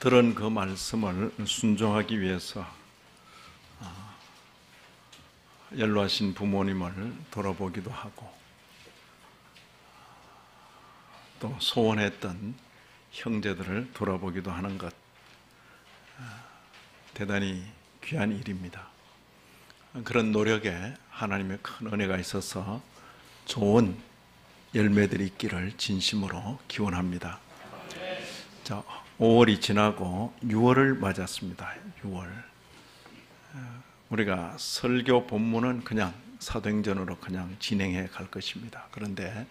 들은 그 말씀을 순종하기 위해서 연로하신 부모님을 돌아보기도 하고 또 소원했던 형제들을 돌아보기도 하는 것, 대단히 귀한 일입니다. 그런 노력에 하나님의 큰 은혜가 있어서 좋은 열매들이 있기를 진심으로 기원합니다. 자, 5월이 지나고 6월을 맞았습니다. 6월. 우리가 설교 본문은 그냥 사도행전으로 그냥 진행해 갈 것입니다. 그런데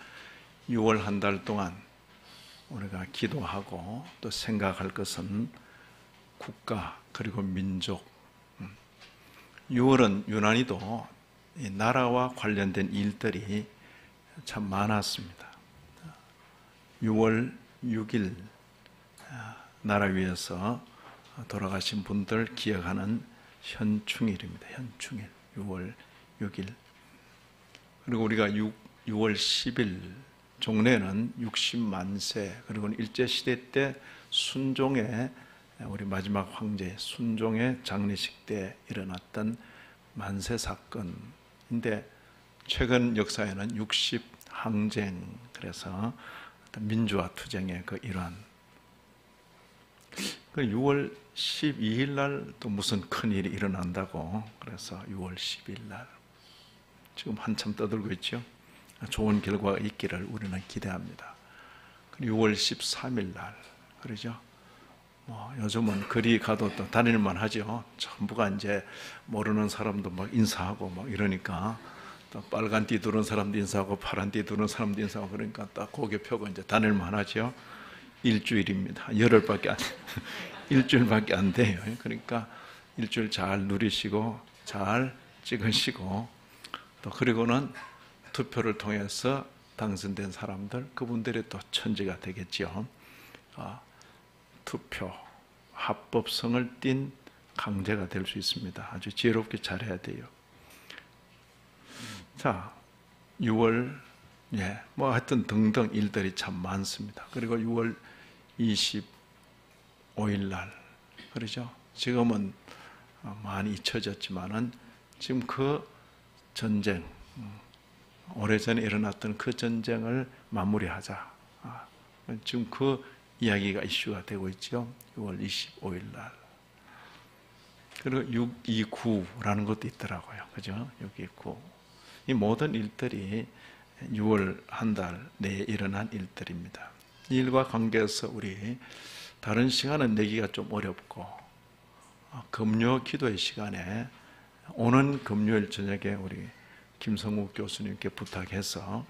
6월 한 달 동안 우리가 기도하고 또 생각할 것은 국가 그리고 민족. 6월은 유난히도 나라와 관련된 일들이 참 많았습니다. 6월 6일 나라 위에서 돌아가신 분들 기억하는 현충일입니다. 현충일 6월 6일. 그리고 우리가 6월 10일 종례는 60만세, 그리고 일제시대 때 순종의 우리 마지막 황제 순종의 장례식 때 일어났던 만세 사건인데, 최근 역사에는 60항쟁, 그래서 민주화 투쟁의 그 일환. 그 6월 12일 날 또 무슨 큰일이 일어난다고, 그래서 6월 10일 날 지금 한참 떠들고 있죠. 좋은 결과가 있기를 우리는 기대합니다. 6월 13일 날, 그러죠. 요즘은 거리 가도 또 다닐만 하죠. 전부가 이제 모르는 사람도 막 인사하고 막 이러니까, 또 빨간 띠 두른 사람도 인사하고 파란 띠 두른 사람도 인사하고, 그러니까 딱 고개 펴고 이제 다닐만 하죠. 일주일입니다. 열흘밖에 안 일주일밖에 안 돼요. 그러니까 일주일 잘 누리시고 잘 찍으시고, 또 그리고는 투표를 통해서 당선된 사람들, 그분들이 또 천지가 되겠죠. 투표, 합법성을 띤 강제가 될 수 있습니다. 아주 지혜롭게 잘해야 돼요. 자, 6월, 하여튼 등등 일들이 참 많습니다. 그리고 6월 25일 날, 그러죠. 지금은 많이 잊혀졌지만은 지금 그 전쟁, 오래전에 일어났던 그 전쟁을 마무리하자. 지금 그 이야기가 이슈가 되고 있죠. 6월 25일 날. 그리고 629라는 것도 있더라고요. 그죠? 629. 이 모든 일들이 6월 한 달 내에 일어난 일들입니다. 이 일과 관계해서 우리 다른 시간은 내기가 좀 어렵고, 금요 기도의 시간에 오는 금요일 저녁에 우리 김성욱 교수님께 부탁해서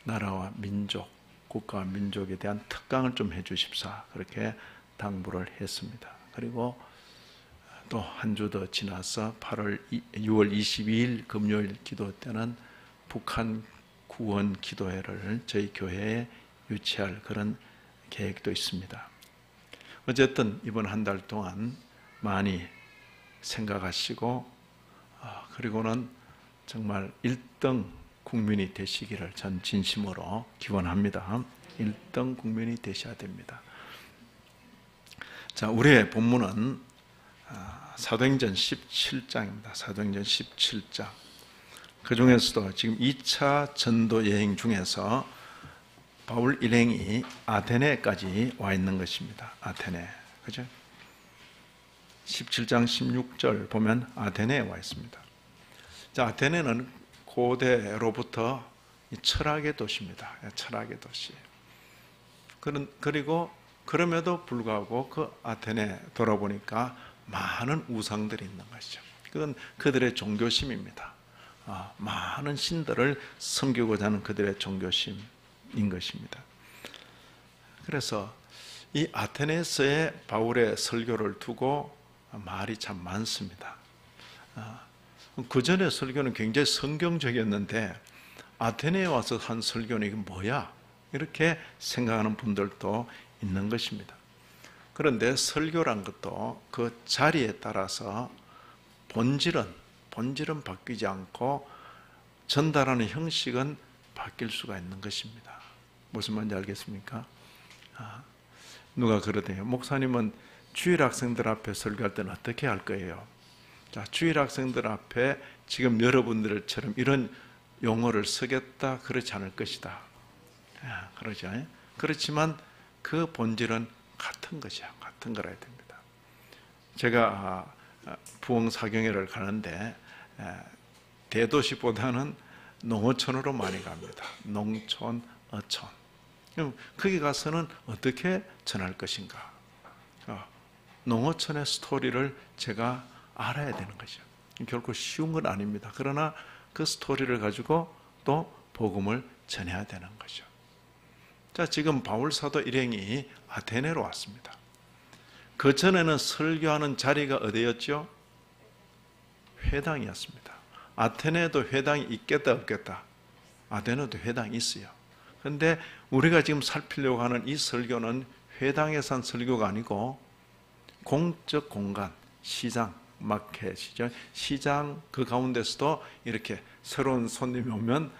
나라와 민족, 국가와 민족에 대한 특강을 좀 해주십사, 그렇게 당부를 했습니다. 그리고 또 한 주 더 지나서 6월 22일 금요일 기도 때는 북한 구원 기도회를 저희 교회에 유치할 그런 계획도 있습니다. 어쨌든 이번 한 달 동안 많이 생각하시고, 그리고는 정말 1등 국민이 되시기를 전 진심으로 기원합니다. 1등 국민이 되셔야 됩니다. 자, 우리의 본문은 사도행전 17장입니다. 사도행전 17장. 그 중에서도 지금 2차 전도 여행 중에서 바울 일행이 아테네까지 와 있는 것입니다. 아테네. 그죠? 17장 16절 보면 아테네에 와 있습니다. 자, 아테네는 고대로부터 철학의 도시입니다. 철학의 도시. 그리고 그럼에도 불구하고 그 아테네 돌아보니까 많은 우상들이 있는 것이죠. 그건 그들의 종교심입니다. 많은 신들을 섬기고자 하는 그들의 종교심인 것입니다. 그래서 이 아테네에서의 바울의 설교를 두고 말이 참 많습니다. 그 전에 설교는 굉장히 성경적이었는데 아테네에 와서 한 설교는 이게 뭐야? 이렇게 생각하는 분들도 있는 것입니다. 그런데 설교란 것도 그 자리에 따라서 본질은 바뀌지 않고 전달하는 형식은 바뀔 수가 있는 것입니다. 무슨 말인지 알겠습니까? 누가 그러대요. 목사님은 주일 학생들 앞에 설교할 때는 어떻게 할 거예요? 자, 주일 학생들 앞에 지금 여러분들처럼 이런 용어를 쓰겠다 그렇지 않을 것이다. 그러죠. 그렇지만 그 본질은 같은 것이야. 같은 거라 해야 됩니다. 제가 부흥사경회를 가는데 대도시보다는 농어촌으로 많이 갑니다. 농촌, 어촌. 그럼 거기 가서는 어떻게 전할 것인가? 농어촌의 스토리를 제가 알아야 되는 거죠. 결코 쉬운 건 아닙니다. 그러나 그 스토리를 가지고 또 복음을 전해야 되는 거죠. 자, 지금 바울사도 일행이 아테네로 왔습니다. 그 전에는 설교하는 자리가 어디였죠? 회당이었습니다. 아테네에도 회당이 있겠다 없겠다? 아테네도 회당이 있어요. 그런데 우리가 지금 살피려고 하는 이 설교는 회당에서 한 설교가 아니고 공적 공간, 시장, 마켓이죠. 시장 그 가운데서도 이렇게 새로운 손님이 오면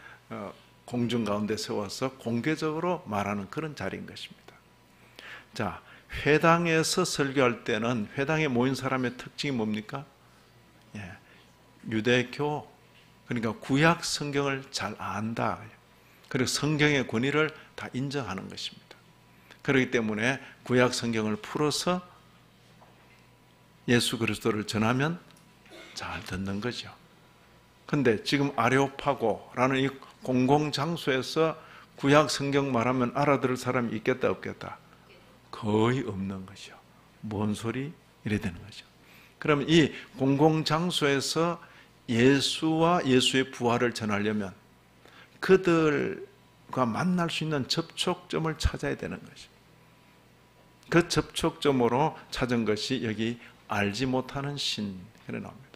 공중 가운데 세워서 공개적으로 말하는 그런 자리인 것입니다. 자, 회당에서 설교할 때는 회당에 모인 사람의 특징이 뭡니까? 유대교, 그러니까 구약 성경을 잘 안다. 그리고 성경의 권위를 다 인정하는 것입니다. 그렇기 때문에 구약 성경을 풀어서 예수 그리스도를 전하면 잘 듣는 거죠. 근데 지금 아레오파고라는 이 공공장소에서 구약 성경 말하면 알아들을 사람이 있겠다 없겠다? 거의 없는 거죠. 뭔 소리? 이래 되는 거죠. 그러면 이 공공장소에서 예수와 예수의 부활을 전하려면 그들과 만날 수 있는 접촉점을 찾아야 되는 거죠. 그 접촉점으로 찾은 것이 여기 알지 못하는 신, 그래 나옵니다.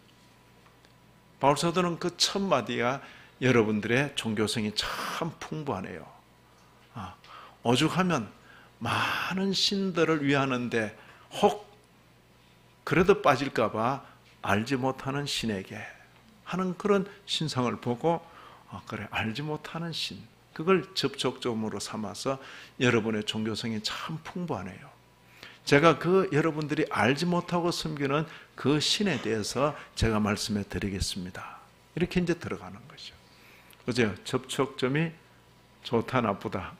바울사도는 그 첫 마디가 여러분들의 종교성이 참 풍부하네요. 오죽하면 많은 신들을 위하는데 혹 그래도 빠질까봐 알지 못하는 신에게 하는 그런 신상을 보고 그래 알지 못하는 신, 그걸 접촉점으로 삼아서 여러분의 종교성이 참 풍부하네요. 제가 그 여러분들이 알지 못하고 섬기는 그 신에 대해서 제가 말씀해 드리겠습니다. 이렇게 이제 들어가는 거죠. 그죠? 접촉점이 좋다 나쁘다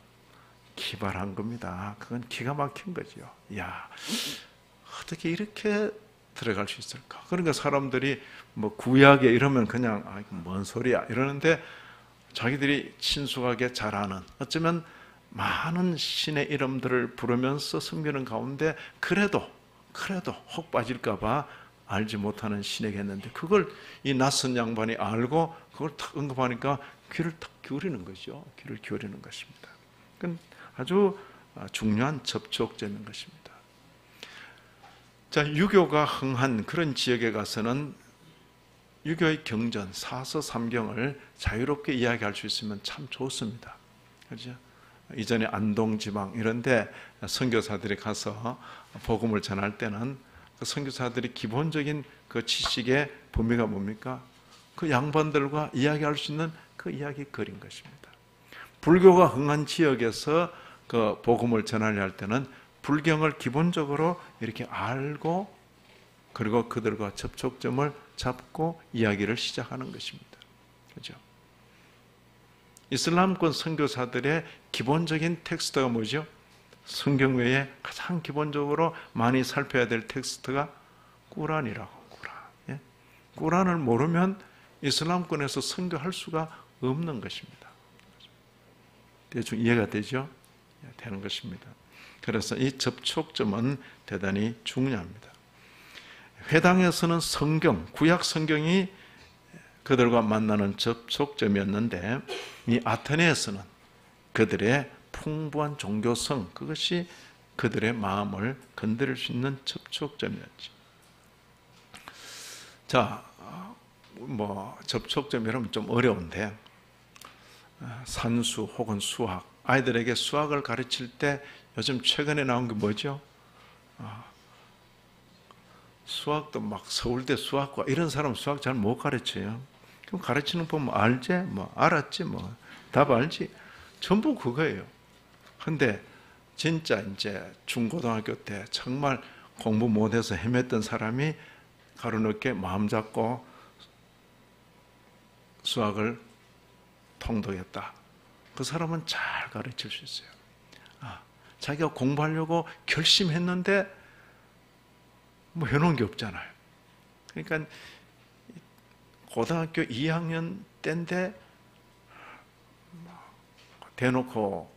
기발한 겁니다. 그건 기가 막힌 거죠. 야, 어떻게 이렇게 들어갈 수 있을까? 그러니까 사람들이 뭐 구약에 이러면 그냥 뭔 소리야 이러는데 자기들이 친숙하게 잘 아는, 어쩌면 많은 신의 이름들을 부르면서 섬기는 가운데 그래도 혹 빠질까 봐 알지 못하는 신에게 했는데 그걸 이 낯선 양반이 알고 그걸 탁 언급하니까 귀를 탁 기울이는 거죠. 귀를 기울이는 것입니다. 그건 아주 중요한 접촉점인 것입니다. 자, 유교가 흥한 그런 지역에 가서는 유교의 경전, 사서, 삼경을 자유롭게 이야기할 수 있으면 참 좋습니다. 그렇죠? 이전에 안동 지방 이런데 선교사들이 가서 복음을 전할 때는 그 선교사들이 기본적인 그 지식의 범위가 뭡니까? 그 양반들과 이야기할 수 있는 그 이야기거리인 것입니다. 불교가 흥한 지역에서 그 복음을 전하려 할 때는 불경을 기본적으로 이렇게 알고 그리고 그들과 접촉점을 잡고 이야기를 시작하는 것입니다. 그렇죠? 이슬람권 선교사들의 기본적인 텍스트가 뭐죠? 성경 외에 가장 기본적으로 많이 살펴야 될 텍스트가 꾸란이라고. 꾸란. 꾸란을 모르면 이슬람권에서 선교할 수가 없는 것입니다. 대충 이해가 되죠? 되는 것입니다. 그래서 이 접촉점은 대단히 중요합니다. 회당에서는 성경, 구약 성경이 그들과 만나는 접촉점이었는데 이 아테네에서는 그들의 풍부한 종교성, 그것이 그들의 마음을 건드릴 수 있는 접촉점이었죠. 자, 뭐 접촉점이라면 좀 어려운데 산수 혹은 수학, 아이들에게 수학을 가르칠 때 요즘 최근에 나온 게 뭐죠? 수학도 막 서울대 수학과 이런 사람 수학 잘 못 가르쳐요. 그럼 가르치는 법 뭐 알지? 뭐 알았지? 뭐 답 알지? 전부 그거예요. 근데 진짜 이제 중고등학교 때 정말 공부 못해서 헤맸던 사람이 하루 늦게 마음 잡고 수학을 통독했다. 그 사람은 잘 가르칠 수 있어요. 자기가 공부하려고 결심했는데 뭐 해놓은 게 없잖아요. 그러니까 고등학교 2학년 때인데 대놓고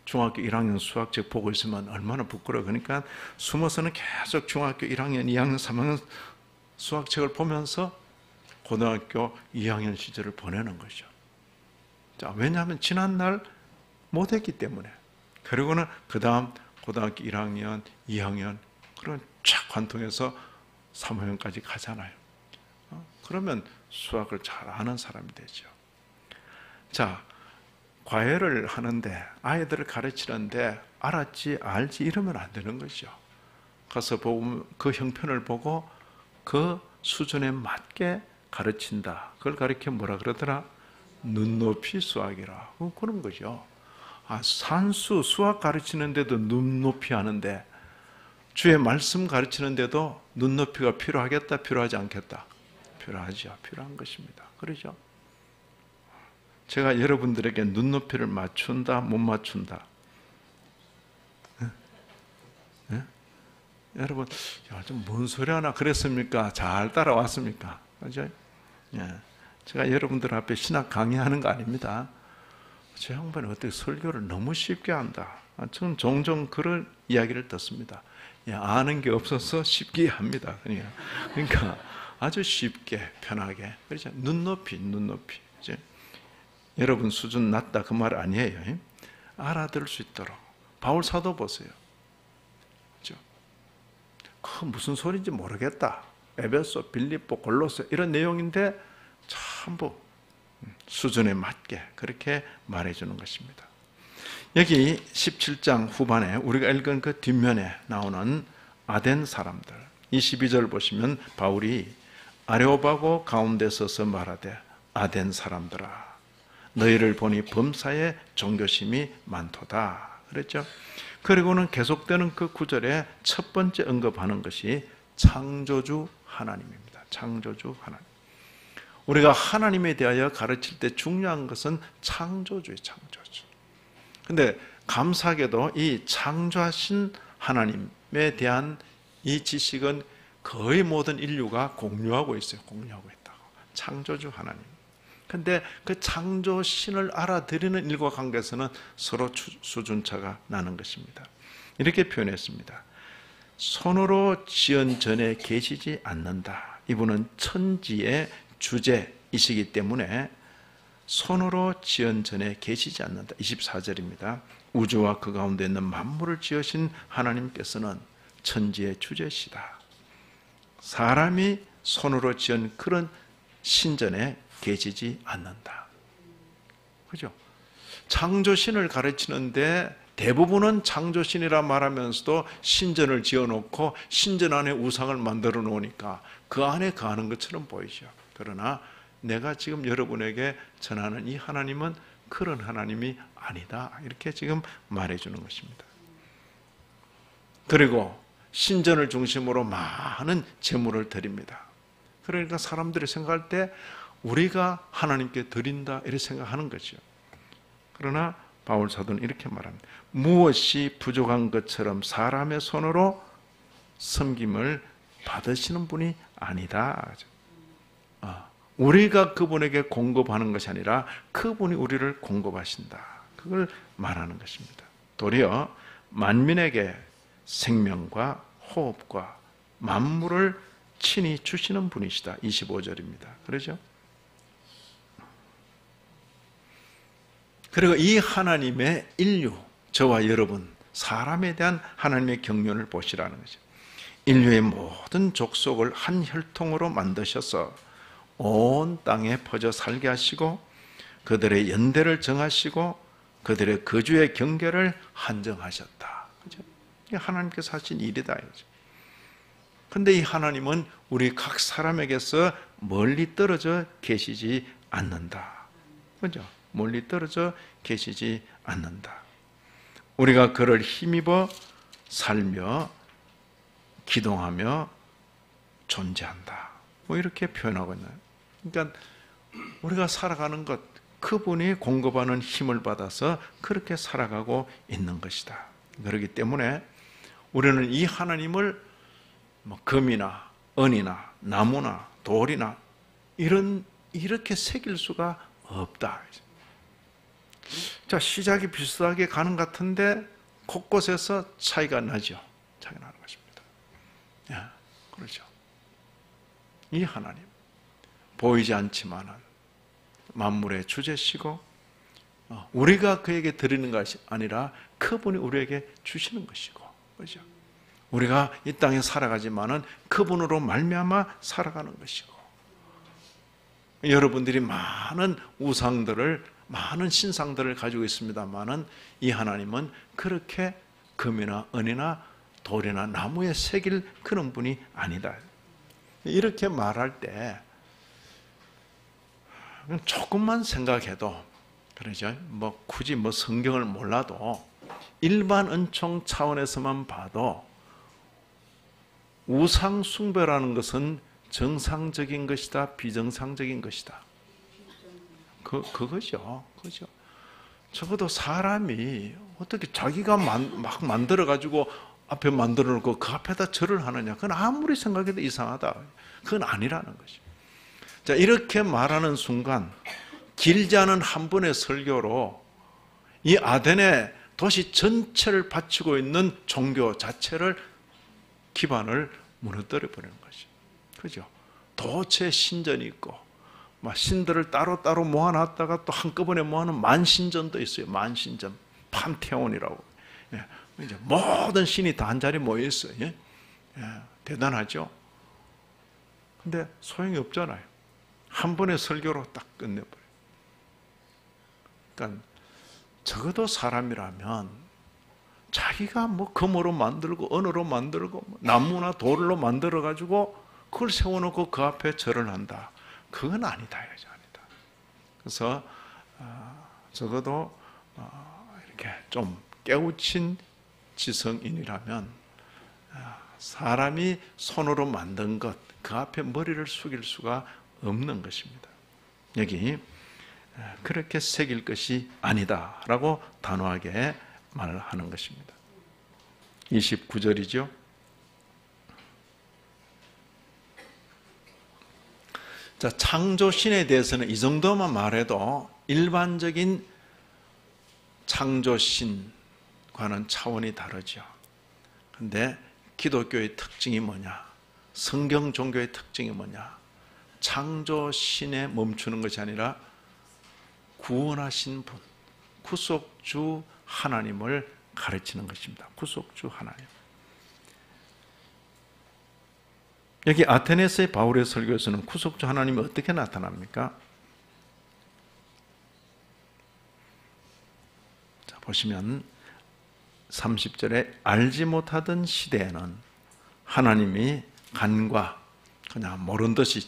중학교 1학년 수학책 보고 있으면 얼마나 부끄러워. 그러니까 숨어서는 계속 중학교 1학년, 2학년, 3학년 수학책을 보면서 고등학교 2학년 시절을 보내는 거죠. 자, 왜냐하면 지난날 못했기 때문에. 그리고는 그 다음 고등학교 1학년, 2학년 그런 쫙 관통해서 3학년까지 가잖아요. 그러면 수학을 잘 아는 사람이 되죠. 자, 과외를 하는데 아이들을 가르치는데 알았지 알지 이러면 안 되는 거죠. 가서 보면 그 형편을 보고 그 수준에 맞게 가르친다. 그걸 가르쳐 뭐라 그러더라? 눈높이 수학이라. 그런 거죠. 산수 수학 가르치는데도 눈높이 하는데 주의 말씀 가르치는데도 눈높이가 필요하겠다, 필요하지 않겠다? 필요하죠. 필요한 것입니다. 그러죠. 제가 여러분들에게 눈높이를 맞춘다, 못 맞춘다? 네? 여러분, 좀 뭔 소리 하나 그랬습니까? 잘 따라왔습니까? 그죠? 예. 제가 여러분들 앞에 신학 강의하는 거 아닙니다. 저 양반이 어떻게 설교를 너무 쉽게 한다. 저는 종종 그런 이야기를 듣습니다. 아는 게 없어서 쉽게 합니다. 그러니까 아주 쉽게, 편하게. 그렇죠? 눈높이. 그죠? 여러분 수준 낮다 그 말 아니에요. 알아들을 수 있도록. 바울 사도 보세요. 그죠? 그 무슨 소리인지 모르겠다. 에베소, 빌립보, 골로새 이런 내용인데 전부 수준에 맞게 그렇게 말해주는 것입니다. 여기 17장 후반에 우리가 읽은 그 뒷면에 나오는 아덴 사람들 22절 보시면 바울이 아레오바고 가운데 서서 말하되 아덴 사람들아 너희를 보니 범사에 종교심이 많도다 그랬죠. 그리고는 계속되는 그 구절에 첫 번째 언급하는 것이 창조주 하나님입니다. 창조주 하나님. 우리가 하나님에 대하여 가르칠 때 중요한 것은 창조주예요. 창조주. 근데 감사하게도 이 창조하신 하나님에 대한 이 지식은 거의 모든 인류가 공유하고 있어요. 공유하고 있다고. 창조주 하나님. 근데 그 창조신을 알아들이는 일과 관계에서는 서로 수준차가 나는 것입니다. 이렇게 표현했습니다. 손으로 지은 전에 계시지 않는다. 이분은 천지의 주제이시기 때문에 손으로 지은 전에 계시지 않는다. 24절입니다. 우주와 그 가운데 있는 만물을 지으신 하나님께서는 천지의 주제시다. 사람이 손으로 지은 그런 신전에 계시지 않는다. 그죠? 창조신을 가르치는데 대부분은 창조신이라 말하면서도 신전을 지어놓고 신전 안에 우상을 만들어 놓으니까 그 안에 가는 것처럼 보이죠. 그러나 내가 지금 여러분에게 전하는 이 하나님은 그런 하나님이 아니다. 이렇게 지금 말해주는 것입니다. 그리고 신전을 중심으로 많은 제물을 드립니다. 그러니까 사람들이 생각할 때 우리가 하나님께 드린다 이렇게 생각하는 거죠. 그러나 바울 사도는 이렇게 말합니다. 무엇이 부족한 것처럼 사람의 손으로 섬김을 받으시는 분이 아니다. 우리가 그분에게 공급하는 것이 아니라 그분이 우리를 공급하신다. 그걸 말하는 것입니다. 도리어 만민에게 생명과 호흡과 만물을 친히 주시는 분이시다. 25절입니다. 그렇죠? 그리고 이 하나님의 인류, 저와 여러분, 사람에 대한 하나님의 경륜을 보시라는 거죠. 인류의 모든 족속을 한 혈통으로 만드셔서 온 땅에 퍼져 살게 하시고 그들의 연대를 정하시고 그들의 거주의 경계를 한정하셨다. 그죠? 이게 하나님께서 하신 일이다. 그런데 이 하나님은 우리 각 사람에게서 멀리 떨어져 계시지 않는다. 그죠? 멀리 떨어져 계시지 않는다. 우리가 그를 힘입어 살며 기동하며 존재한다. 뭐 이렇게 표현하고 있나요? 그러니까 우리가 살아가는 것, 그분이 공급하는 힘을 받아서 그렇게 살아가고 있는 것이다. 그렇기 때문에 우리는 이 하나님을 금이나 은이나 나무나 돌이나 이렇게 새길 수가 없다. 자, 시작이 비슷하게 가는 것 같은데 곳곳에서 차이가 나죠. 차이가 나는 것입니다. 예, 그렇죠. 이 하나님, 보이지 않지만은 만물의 주제시고 우리가 그에게 드리는 것이 아니라 그분이 우리에게 주시는 것이고, 그렇죠. 우리가 이 땅에 살아가지만은 그분으로 말미암아 살아가는 것이고, 여러분들이 많은 우상들을, 많은 신상들을 가지고 있습니다만은 이 하나님은 그렇게 금이나 은이나 돌이나 나무에 새길 그런 분이 아니다. 이렇게 말할 때 조금만 생각해도, 그러죠. 굳이 성경을 몰라도 일반 은총 차원에서만 봐도 우상 숭배라는 것은 정상적인 것이다, 비정상적인 것이다. 그거죠. 그죠. 적어도 사람이 어떻게 자기가 막 만들어가지고 앞에 만들어 놓고 그 앞에다 절을 하느냐. 그건 아무리 생각해도 이상하다. 그건 아니라는 것이죠. 자, 이렇게 말하는 순간 길지 않은 한 번의 설교로 이 아덴의 도시 전체를 바치고 있는 종교 자체를 기반을 무너뜨려 버리는 것이죠. 그죠? 도체 신전이 있고, 신들을 따로따로 모아놨다가 또 한꺼번에 모아놓은 만신전도 있어요. 만신전, 판테온이라고. 예, 이제 모든 신이 다 한 자리에 모여 있어요. 예? 대단하죠? 근데 소용이 없잖아요. 한 번의 설교로 딱 끝내버려요. 그러니까 적어도 사람이라면 자기가 금으로 만들고 은으로 만들고 나무나 돌로 만들어가지고 그걸 세워놓고 그 앞에 절을 한다. 그건 아니다. 아니다. 그래서 적어도 이렇게 좀 깨우친 지성인이라면 사람이 손으로 만든 것, 그 앞에 머리를 숙일 수가 없는 것입니다. 여기 그렇게 새길 것이 아니다 라고 단호하게 말하는 것입니다. 29절이죠. 자, 창조신에 대해서는 이 정도만 말해도 일반적인 창조신과는 차원이 다르죠. 그런데 기독교의 특징이 뭐냐? 성경 종교의 특징이 뭐냐? 창조신에 멈추는 것이 아니라 구원하신 분, 구속주 하나님을 가르치는 것입니다. 구속주 하나님. 여기 아테네스의 바울의 설교에서는 구속주 하나님이 어떻게 나타납니까? 자, 보시면 30절에 알지 못하던 시대에는 하나님이 간과, 그냥 모른 듯이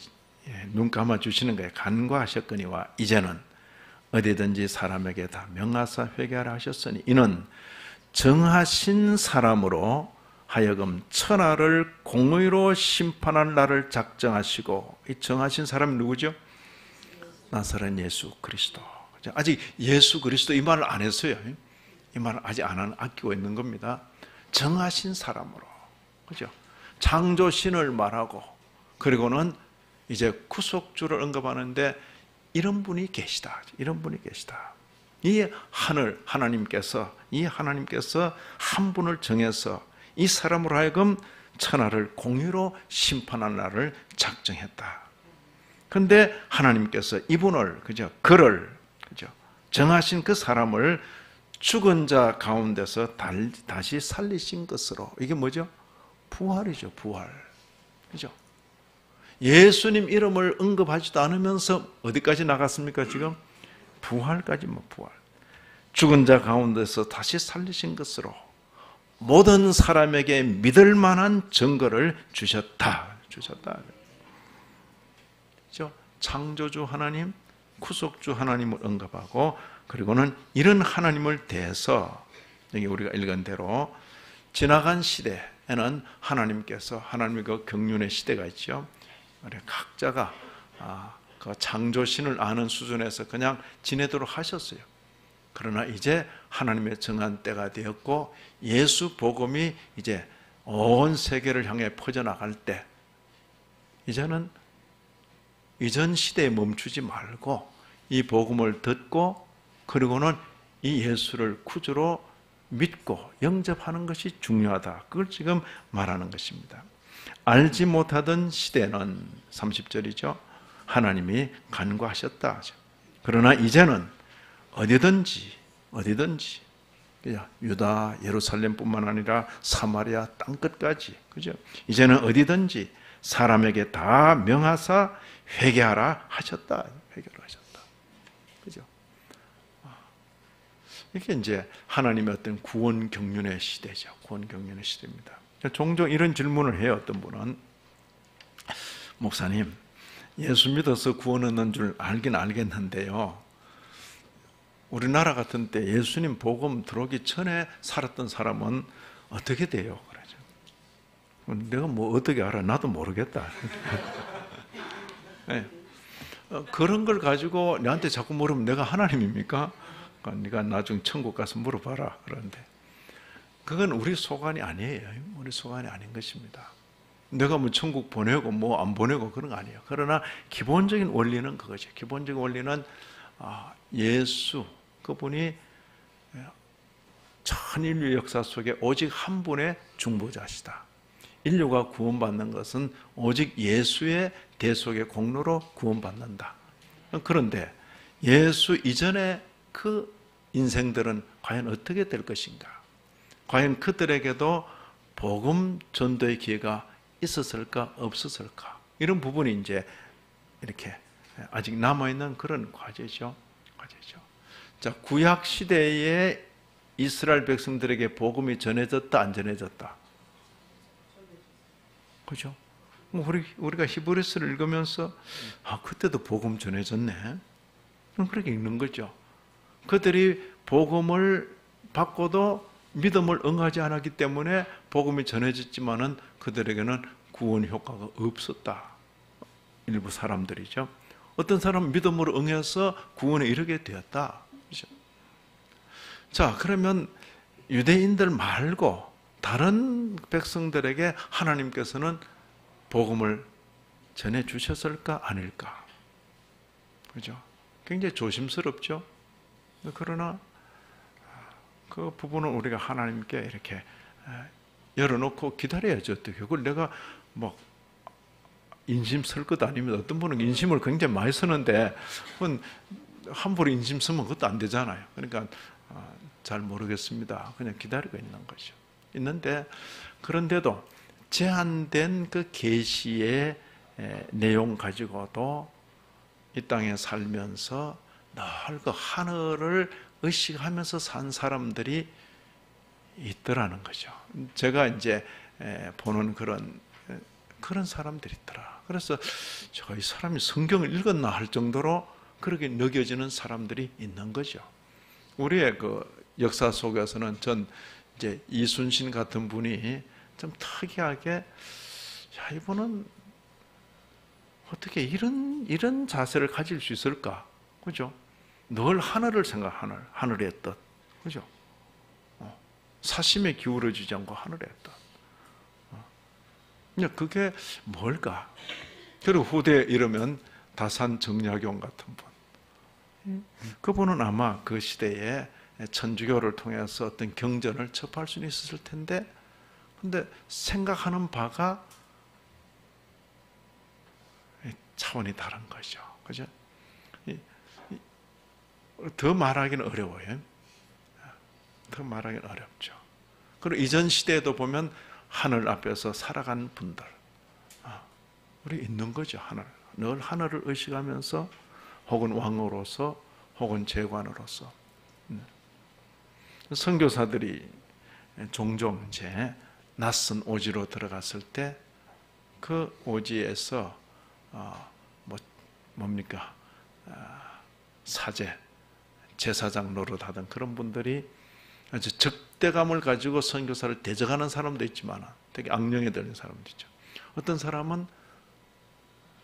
눈 감아주시는 거예요. 간과하셨거니와 이제는 어디든지 사람에게 다 명하사 회개하라 하셨으니 이는 정하신 사람으로 하여금 천하를 공의로 심판할 날을 작정하시고, 이 정하신 사람이 누구죠? 나사렛 예수 그리스도. 아직 예수 그리스도 이 말을 안 했어요. 이 말을 아직 안 아끼고 있는 겁니다. 정하신 사람으로. 그죠? 창조신을 말하고, 그리고는 이제 구속주를 언급하는데 이런 분이 계시다. 이런 분이 계시다. 이 하나님께서 한 분을 정해서 이 사람으로 하여금 천하를 공의로 심판할 날을 작정했다. 그런데 하나님께서 이분을, 그를, 정하신 그 사람을 죽은 자 가운데서 다시 살리신 것으로, 이게 뭐죠? 부활이죠, 부활. 그죠? 예수님 이름을 언급하지도 않으면서 어디까지 나갔습니까, 지금? 부활까지, 부활. 죽은 자 가운데서 다시 살리신 것으로 모든 사람에게 믿을 만한 증거를 주셨다. 그렇죠? 창조주 하나님, 구속주 하나님을 언급하고, 그리고는 이런 하나님을 대해서 여기 우리가 읽은 대로 지나간 시대, 하나님께서 하나님의 그 경륜의 시대가 있죠. 각자가 그 창조신을 아는 수준에서 그냥 지내도록 하셨어요. 그러나 이제 하나님의 정한 때가 되었고 예수 복음이 이제 온 세계를 향해 퍼져나갈 때 이제는 이전 시대에 멈추지 말고 이 복음을 듣고 그리고는 이 예수를 구주로 믿고 영접하는 것이 중요하다. 그걸 지금 말하는 것입니다. 알지 못하던 시대는 30절이죠. 하나님이 간과하셨다. 그러나 이제는 어디든지 유다, 예루살렘뿐만 아니라 사마리아 땅끝까지, 그죠? 이제는 어디든지 사람에게 다 명하사 회개하라 하셨다. 회개하라 하셨다. 그죠? 이게 이제 하나님의 어떤 구원 경륜의 시대죠. 구원 경륜의 시대입니다. 종종 이런 질문을 해요. 어떤 분은 목사님, 예수 믿어서 구원 얻는 줄 알긴 알겠는데요. 우리나라 같은 때 예수님 복음 들어오기 전에 살았던 사람은 어떻게 돼요? 그러죠. 내가 뭐 어떻게 알아? 나도 모르겠다. 네. 그런 걸 가지고 나한테 자꾸 물으면 내가 하나님입니까? 네가 나중에 천국 가서 물어봐라. 그런데 그건 우리 소관이 아니에요. 우리 소관이 아닌 것입니다. 내가 뭐 천국 보내고 뭐 안 보내고 그런 거 아니에요. 그러나 기본적인 원리는 그거죠. 기본적인 원리는 예수 그분이 천인류 역사 속에 오직 한 분의 중보자시다. 인류가 구원받는 것은 오직 예수의 대속의 공로로 구원받는다. 그런데 예수 이전에 그 인생들은 과연 어떻게 될 것인가? 과연 그들에게도 복음 전도의 기회가 있었을까 없었을까? 이런 부분이 이제 이렇게 아직 남아있는 그런 과제죠. 자, 구약 시대에 이스라엘 백성들에게 복음이 전해졌다 안 전해졌다? 그죠? 우리가 히브리서를 읽으면서 그때도 복음 전해졌네. 그렇게 읽는 거죠. 그들이 복음을 받고도 믿음을 응하지 않았기 때문에 복음이 전해졌지만은 그들에게는 구원 효과가 없었다. 일부 사람들이죠. 어떤 사람은 믿음으로 응해서 구원에 이르게 되었다. 그렇죠? 자, 그러면 유대인들 말고 다른 백성들에게 하나님께서는 복음을 전해 주셨을까 아닐까? 그죠? 굉장히 조심스럽죠. 그러나 그 부분은 우리가 하나님께 이렇게 열어놓고 기다려야죠. 어떻게 그걸 내가 뭐 인심 쓸 것 아니면 어떤 분은 인심을 굉장히 많이 쓰는데 함부로 인심 쓰면 그것도 안 되잖아요. 그러니까 잘 모르겠습니다. 그냥 기다리고 있는 거죠. 있는데 그런데도 제한된 그 계시의 내용 가지고도 이 땅에 살면서 늘 그 하늘을 의식하면서 산 사람들이 있더라는 거죠. 제가 이제 보는 그런 사람들이 있더라. 그래서 제가 이 사람이 성경을 읽었나 할 정도로 그렇게 느껴지는 사람들이 있는 거죠. 우리의 그 역사 속에서는 전 이제 이순신 같은 분이 좀 특이하게 이분은 어떻게 이런 자세를 가질 수 있을까? 그죠? 늘 하늘을 생각, 하늘의 뜻. 그죠? 사심에 기울어지지 않고 하늘의 뜻. 그게 뭘까? 그리고 후대에 이르면 다산 정약용 같은 분. 그분은 아마 그 시대에 천주교를 통해서 어떤 경전을 접할 수는 있었을 텐데, 근데 생각하는 바가 차원이 다른 거죠. 그죠? 더 말하기는 어려워요. 더 말하기는 어렵죠. 그리고 이전 시대에도 보면 하늘 앞에서 살아간 분들, 우리 있는 거죠. 늘 하늘을 의식하면서 혹은 왕으로서 혹은 재관으로서. 선교사들이 종종 이제 낯선 오지로 들어갔을 때 그 오지에서 뭡니까? 사제, 제사장 노릇하던 그런 분들이 아주 적대감을 가지고 선교사를 대적하는 사람도 있지만 되게 악령에 들린 사람도 있죠. 어떤 사람은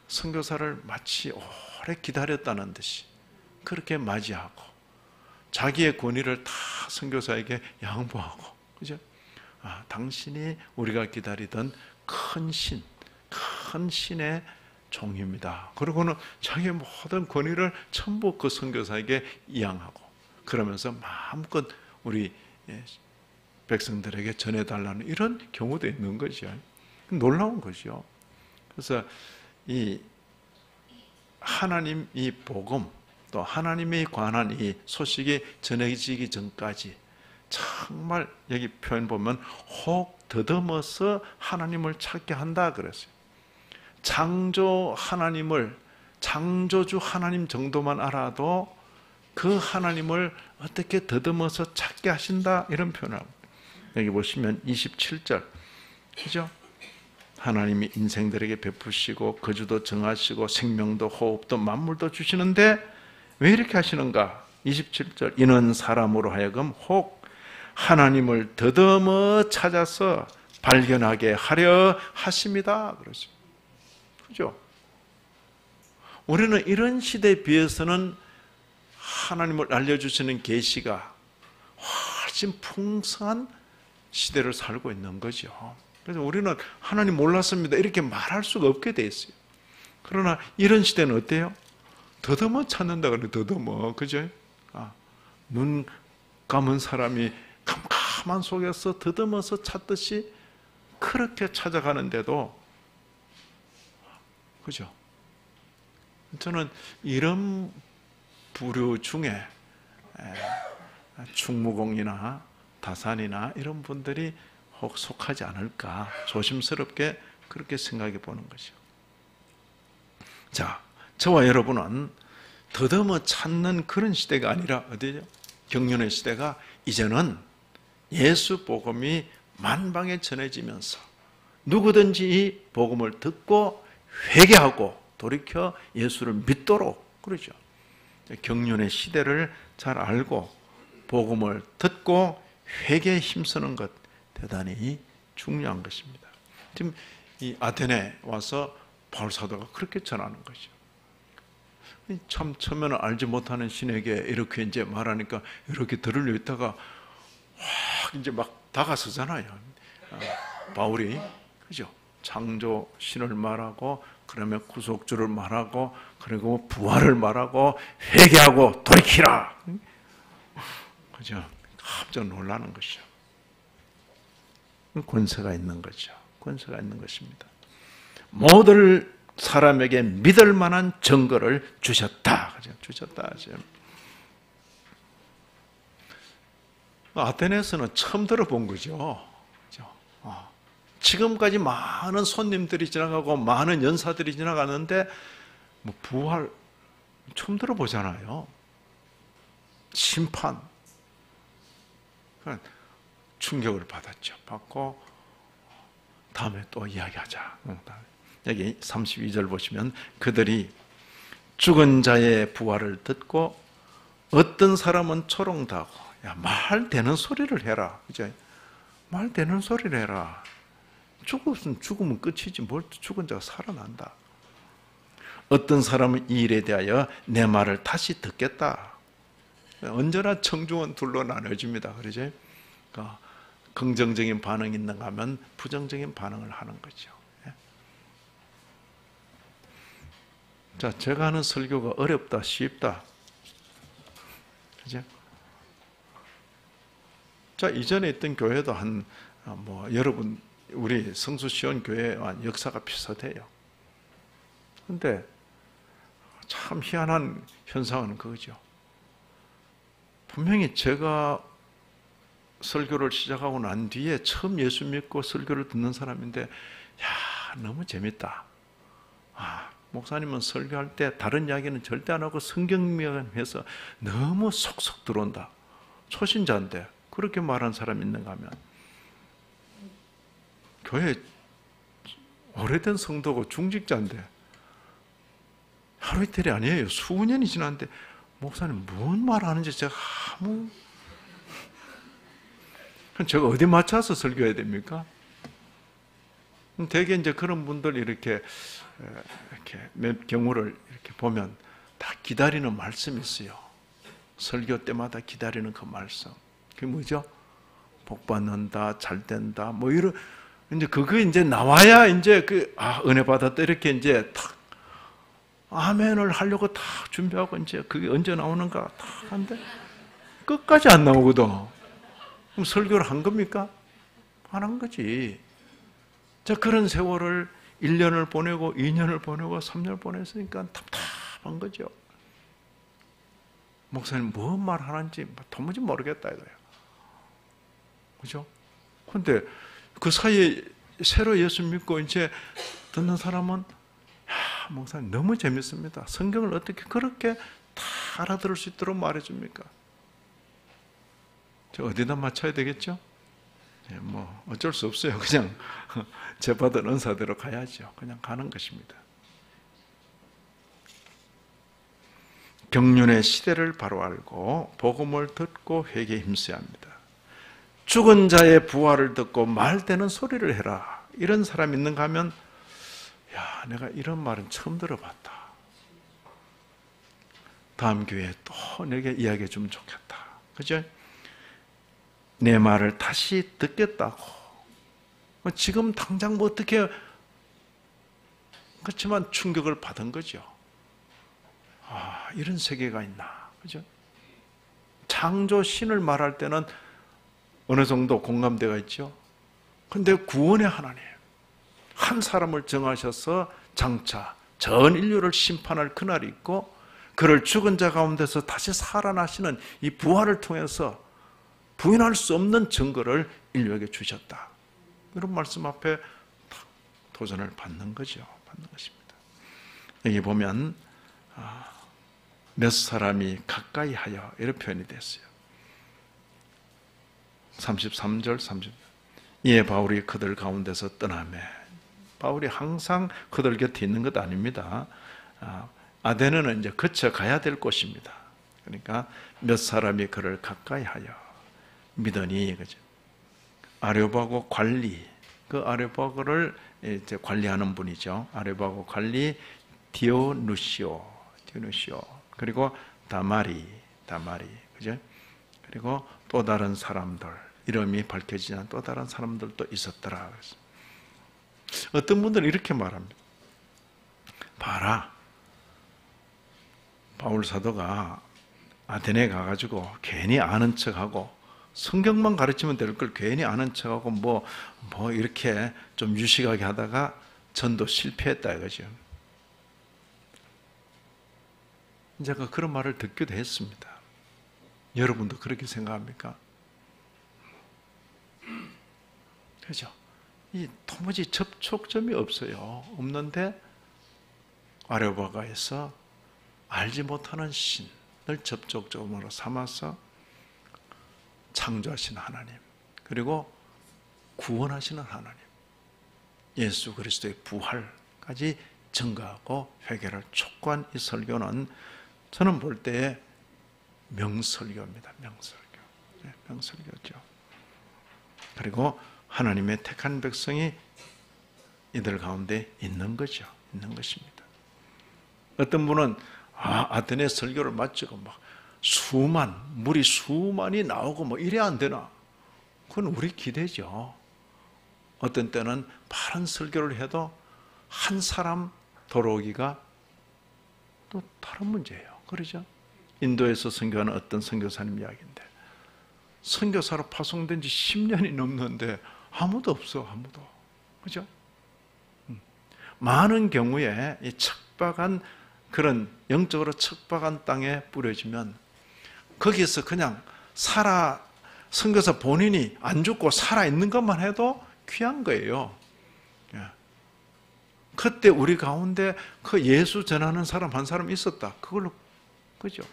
선교사를 마치 오래 기다렸다는 듯이 그렇게 맞이하고 자기의 권위를 다 선교사에게 양보하고, 그죠? 당신이 우리가 기다리던 큰 신의 종입니다. 그러고는 자기의 모든 권위를 전부 그 선교사에게 이양하고, 그러면서 마음껏 우리 백성들에게 전해달라는 이런 경우도 있는 거죠. 놀라운 거죠. 그래서 이 하나님 이 복음, 또 하나님에 관한 이 소식이 전해지기 전까지 정말 여기 표현 보면 혹 더듬어서 하나님을 찾게 한다 그랬어요. 창조 하나님을, 창조주 하나님 정도만 알아도 그 하나님을 어떻게 더듬어서 찾게 하신다, 이런 표현을 합니다. 여기 보시면 27절, 그죠? 하나님이 인생들에게 베푸시고 거주도 정하시고 생명도 호흡도 만물도 주시는데 왜 이렇게 하시는가? 27절, 이는 사람으로 하여금 혹 하나님을 더듬어 찾아서 발견하게 하려 하십니다. 그러죠. 그죠? 우리는 이런 시대에 비해서는 하나님을 알려주시는 계시가 훨씬 풍성한 시대를 살고 있는 거죠. 그래서 우리는 하나님 몰랐습니다 이렇게 말할 수가 없게 돼 있어요. 그러나 이런 시대는 어때요? 더듬어 찾는다 그래, 더듬어. 그죠? 눈 감은 사람이 캄캄한 속에서 더듬어서 찾듯이 그렇게 찾아가는데도, 그죠? 저는 이런 부류 중에 충무공이나 다산이나 이런 분들이 혹 속하지 않을까 조심스럽게 그렇게 생각해 보는 것이죠. 자, 저와 여러분은 더듬어 찾는 그런 시대가 아니라 어디죠? 경륜의 시대가 이제는 예수 복음이 만방에 전해지면서 누구든지 이 복음을 듣고 회개하고 돌이켜 예수를 믿도록, 그러죠. 경륜의 시대를 잘 알고 복음을 듣고 회개에 힘쓰는 것 대단히 중요한 것입니다. 지금 이 아테네 와서 바울 사도가 그렇게 전하는 거죠. 참 처음에는 알지 못하는 신에게 이렇게 이제 말하니까 이렇게 들으려 있다가 확 이제 막 다가서잖아요. 바울이, 그죠? 창조 신을 말하고, 그러면 구속주를 말하고, 그리고 부활을 말하고, 회개하고 돌이키라. 그죠? 깜짝 놀라는 것이죠. 권세가 있는 거죠. 권세가 있는 것입니다. 모든 사람에게 믿을 만한 증거를 주셨다. 그죠? 주셨다. 아테네에서는 처음 들어본 거죠. 그죠? 지금까지 많은 손님들이 지나가고 많은 연사들이 지나가는데 뭐 부활 처음 들어보잖아요. 심판. 충격을 받았죠. 받고 다음에 또 이야기하자. 여기 32절 보시면 그들이 죽은 자의 부활을 듣고 어떤 사람은 초롱다고, 야, 말 되는 소리를 해라. 이제 말 되는 소리를 해라. 죽으면 끝이지 뭘 죽은 자가 살아난다. 어떤 사람은 이 일에 대하여 내 말을 다시 듣겠다. 언제나 청중은 둘로 나눠집니다. 그러죠? 그러니까 긍정적인 반응이 있는가 하면 부정적인 반응을 하는 거죠. 자, 제가 하는 설교가 어렵다, 쉽다. 그죠? 자, 이전에 있던 교회도 여러분, 우리 성수시온 교회와 역사가 비슷해요. 근데 참 희한한 현상은 그거죠. 분명히 제가 설교를 시작하고 난 뒤에 처음 예수 믿고 설교를 듣는 사람인데, 야, 너무 재밌다. 목사님은 설교할 때 다른 이야기는 절대 안 하고 성경만 해서 너무 속속 들어온다. 초신자인데 그렇게 말한 사람이 있는가 하면, 교회 오래된 성도고 중직자인데 하루 이틀이 아니에요. 수년이 지났는데 목사님 뭔 말하는지 제가 그럼 제가 어디 맞춰서 설교해야 됩니까? 되게 이제 그런 분들 이렇게 몇 경우를 이렇게 보면 다 기다리는 말씀이 있어요. 설교 때마다 기다리는 그 말씀. 그게 뭐죠? 복 받는다, 잘 된다, 뭐 이런, 이제 그거 이제 나와야 이제 은혜 받았다. 이렇게 이제 탁, 아멘을 하려고 다 준비하고 이제 그게 언제 나오는가 탁 한데 끝까지 안 나오거든. 그럼 설교를 한 겁니까? 안 한 거지. 자, 그런 세월을 1년을 보내고 2년을 보내고 3년을 보냈으니까 답답한 거죠. 목사님 뭔 말 하는지 도무지 모르겠다 이거예요. 그죠? 근데 그 사이에 새로 예수 믿고 이제 듣는 사람은 목사님 너무 재밌습니다. 성경을 어떻게 그렇게 다 알아들을 수 있도록 말해줍니까? 저 어디다 맞춰야 되겠죠? 뭐 어쩔 수 없어요. 그냥 제 받은 은사대로 가야죠. 그냥 가는 것입니다. 경륜의 시대를 바로 알고 복음을 듣고 회개에 힘써야 합니다. 죽은 자의 부활을 듣고 말되는 소리를 해라. 이런 사람 있는가 하면 야, 내가 이런 말은 처음 들어봤다. 다음 교회에 또 내게 이야기해 주면 좋겠다. 그죠? 내 말을 다시 듣겠다고. 지금 당장 뭐 어떻게, 그렇지만 충격을 받은 거죠. 아, 이런 세계가 있나. 그죠? 창조 신을 말할 때는 어느 정도 공감대가 있죠. 근데 구원의 하나님, 한 사람을 정하셔서 장차 전 인류를 심판할 그날이 있고, 그를 죽은 자 가운데서 다시 살아나시는 이 부활을 통해서 부인할 수 없는 증거를 인류에게 주셨다. 이런 말씀 앞에 도전을 받는 거죠. 받는 것입니다. 여기 보면 몇 사람이 가까이 하여 이렇게 표현이 됐어요. 33절, 30절. 이에 바울이 그들 가운데서 떠나매. 바울이 항상 그들 곁에 있는 것 아닙니다. 아데네는 이제 거쳐가야 될 곳입니다. 그러니까 몇 사람이 그를 가까이 하여 믿으니, 그죠? 아레오바고 관리, 그 아레오바고를 이제 관리하는 분이죠. 아레오바고 관리 디오누시오, 그리고 다마리, 그죠? 그리고 또 다른 사람들, 이름이 밝혀지지 않은 또 다른 사람들도 있었더라. 어떤 분들은 이렇게 말합니다. 봐라, 바울 사도가 아테네 가가지고 괜히 아는 척하고 성경만 가르치면 될 걸 괜히 아는 척하고 뭐 이렇게 좀 유식하게 하다가 전도 실패했다 이거죠. 제가 그런 말을 듣기도 했습니다. 여러분도 그렇게 생각합니까? 그렇죠? 이 도무지 접촉점이 없어요. 없는데 아레오바가에서 알지 못하는 신을 접촉점으로 삼아서 창조하시는 하나님, 그리고 구원하시는 하나님, 예수 그리스도의 부활까지 증거하고 회개를 촉구한 이 설교는 저는 볼 때 명설교입니다. 명설교죠. 그리고 하나님의 택한 백성이 이들 가운데 있는 거죠. 있는 것입니다. 어떤 분은 아테네 설교를 마치고 막 물이 수만이 나오고 뭐 이래 안 되나? 그건 우리 기대죠. 어떤 때는 바른 설교를 해도 한 사람 돌아오기가 또 다른 문제예요. 그러죠? 인도에서 선교하는 어떤 선교사님 이야기인데, 선교사로 파송된 지 10년이 넘는데 아무도 없어, 아무도. 그죠? 많은 경우에 이 척박한 그런 영적으로 척박한 땅에 뿌려지면 거기에서 그냥 선교사 본인이 안 죽고 살아있는 것만 해도 귀한 거예요. 그때 우리 가운데 그 예수 전하는 사람 한 사람 있었다. 그걸로, 그죠?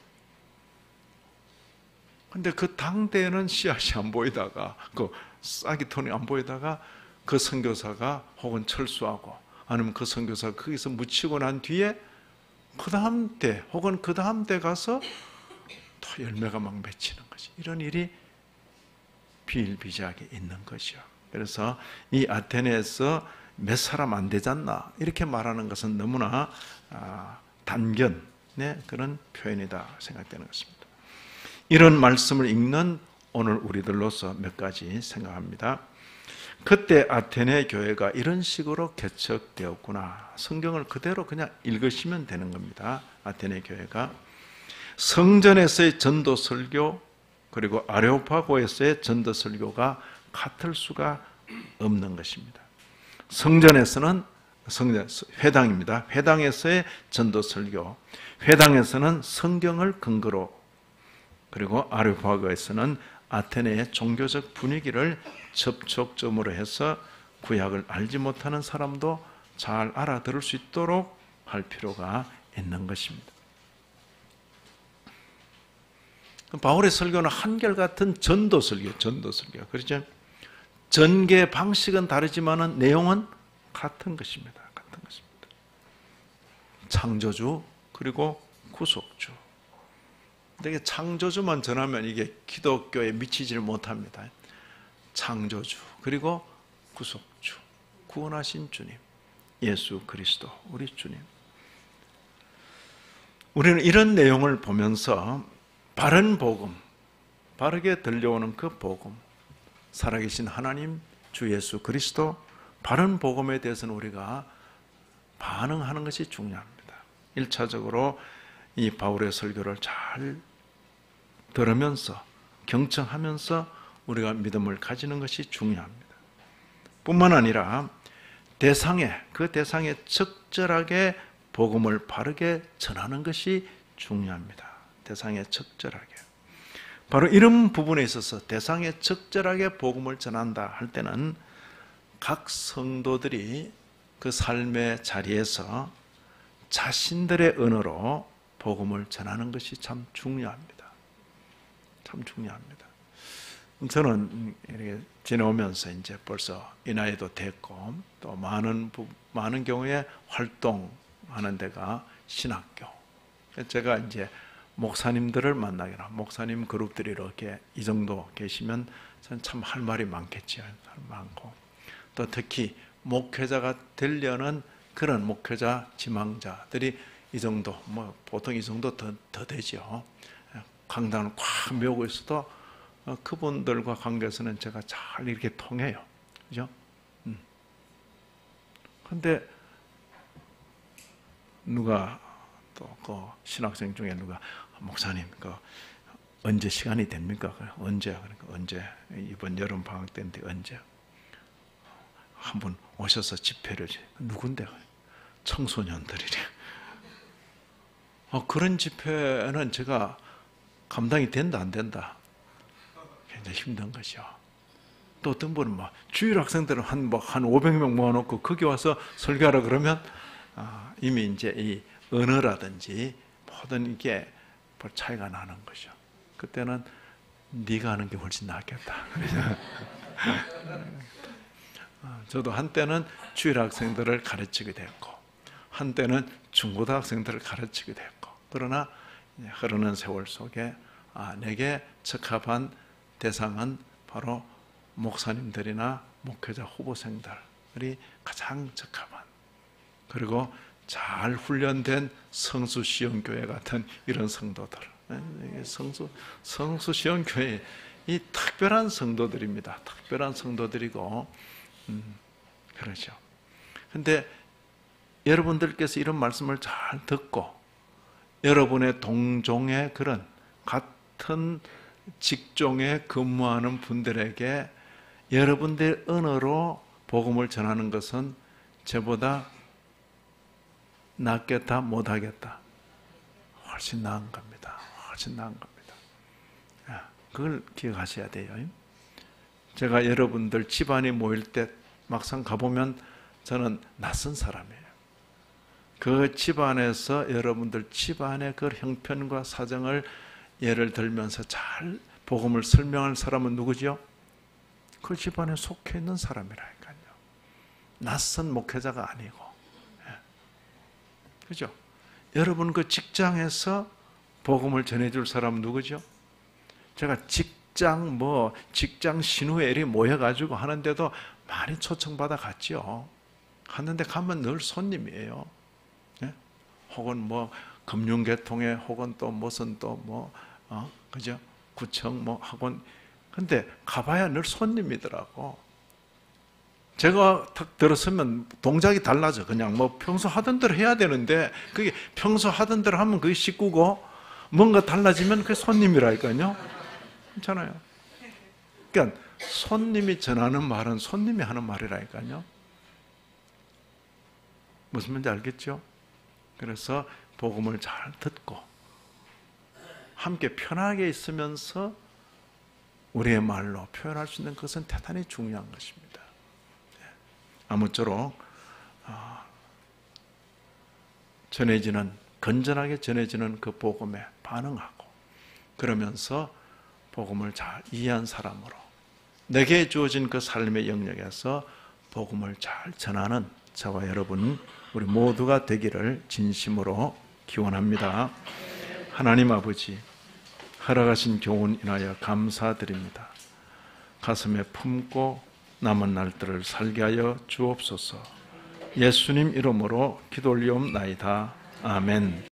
근데 그 당대에는 씨앗이 안 보이다가, 그 싹이톤이 안 보이다가 그 선교사가 혹은 철수하고, 아니면 그 선교사가 거기서 묻히고 난 뒤에 그 다음 때 혹은 그 다음 때 가서 또 열매가 막 맺히는 거지. 이런 일이 비일비재하게 있는 것이요. 그래서 이 아테네에서 몇 사람 안 되잖나 이렇게 말하는 것은 너무나 단견의 그런 표현이다 생각되는 것입니다. 이런 말씀을 읽는 오늘 우리들로서 몇 가지 생각합니다. 그때 아테네 교회가 이런 식으로 개척되었구나. 성경을 그대로 그냥 읽으시면 되는 겁니다. 아테네 교회가 성전에서의 전도 설교 그리고 아레오파고에서의 전도 설교가 같을 수가 없는 것입니다. 성전에서는 회당입니다. 회당에서의 전도 설교, 회당에서는 성경을 근거로, 그리고 아레오파고에서는 아테네의 종교적 분위기를 접촉점으로 해서 구약을 알지 못하는 사람도 잘 알아들을 수 있도록 할 필요가 있는 것입니다. 바울의 설교는 한결같은 전도 설교, 그렇죠? 전개 방식은 다르지만은 내용은 같은 것입니다. 같은 것입니다. 창조주 그리고 구속주. 근데 창조주만 전하면 이게 기독교에 미치지를 못합니다. 창조주 그리고 구속주, 구원하신 주님, 예수 그리스도 우리 주님. 우리는 이런 내용을 보면서 바른 복음, 바르게 들려오는 그 복음, 살아계신 하나님, 주 예수 그리스도, 바른 복음에 대해서는 우리가 반응하는 것이 중요합니다. 1차적으로 이 바울의 설교를 잘 들으면서 경청하면서 우리가 믿음을 가지는 것이 중요합니다. 뿐만 아니라 그 대상에 적절하게 복음을 바르게 전하는 것이 중요합니다. 대상에 적절하게. 바로 이런 부분에 있어서 대상에 적절하게 복음을 전한다 할 때는 각 성도들이 그 삶의 자리에서 자신들의 언어로 복음을 전하는 것이 참 중요합니다. 참 중요합니다. 저는 이렇게 지내오면서 이제 벌써 이 나이도 됐고 또 많은 경우에 활동하는 데가 신학교. 제가 이제 목사님들을 만나거나 목사님 그룹들이 이렇게 이 정도 계시면 저는 참 할 말이 많겠지요. 많고 또 특히 목회자가 되려는 그런 목회자 지망자들이 이 정도 보통 이 정도 더 되죠. 강단을 꽉 메우고 있어도 그분들과 관계에서는 제가 잘 이렇게 통해요. 그죠? 근데 누가 또 그 신학생 중에 누가 목사님 언제 시간이 됩니까? 언제? 그러니까 언제? 이번 여름 방학 때인데 언제? 한 분 오셔서 집회를 누군데? 청소년들이래. 그런 집회는 제가 감당이 된다 안 된다? 굉장히 힘든 것이요. 또 어떤 분은 주일 학생들은 한 500명 모아놓고 거기 와서 설교하라 그러면 이미 이제 이 언어라든지 모든 이게 차이가 나는 거죠. 그때는 네가 하는 게 훨씬 낫겠다. 저도 한때는 주일 학생들을 가르치게 됐고 한때는 중고등학생들을 가르치게 됐고 그러나 흐르는 세월 속에 내게 적합한 대상은 바로 목사님들이나 목회자 후보생들이 가장 적합한 그리고 잘 훈련된 성수시험교회 같은 이런 성도들, 성수시험교회 이 특별한 성도들입니다. 특별한 성도들이고 그러죠. 근데 여러분들께서 이런 말씀을 잘 듣고 여러분의 동종의 그런 같은 직종에 근무하는 분들에게 여러분들 언어로 복음을 전하는 것은 저보다 낫겠다, 못하겠다. 훨씬 나은 겁니다. 훨씬 나은 겁니다. 그걸 기억하셔야 돼요. 제가 여러분들 집안이 모일 때 막상 가보면 저는 낯선 사람이에요. 그 집안에서 여러분들 집안의 그 형편과 사정을 예를 들면서 잘 복음을 설명할 사람은 누구죠? 그 집안에 속해 있는 사람이라니까요. 낯선 목회자가 아니고. 그죠? 여러분 그 직장에서 복음을 전해줄 사람은 누구죠? 제가 직장 신우엘이 모여가지고 하는데도 많이 초청받아 갔죠. 하는데 가면 늘 손님이에요. 예? 혹은 금융계통에 혹은 또 무슨 그죠? 구청 학원. 근데 가봐야 늘 손님이더라고. 제가 탁 들었으면 동작이 달라져. 그냥 평소 하던 대로 해야 되는데, 그게 평소 하던 대로 하면 그게 식구고, 뭔가 달라지면 그게 손님이랄까요? 괜찮아요. 그러니까 손님이 전하는 말은 손님이 하는 말이라니까요. 무슨 말인지 알겠죠? 그래서 복음을 잘 듣고 함께 편하게 있으면서 우리의 말로 표현할 수 있는 것은 대단히 중요한 것입니다. 아무쪼록 건전하게 전해지는 그 복음에 반응하고, 그러면서 복음을 잘 이해한 사람으로 내게 주어진 그 삶의 영역에서 복음을 잘 전하는 저와 여러분, 우리 모두가 되기를 진심으로 기원합니다. 하나님 아버지, 허락하신 교훈 인하여 감사드립니다. 가슴에 품고 남은 날들을 살게 하여 주옵소서. 예수님 이름으로 기도 올리옵나이다. 아멘.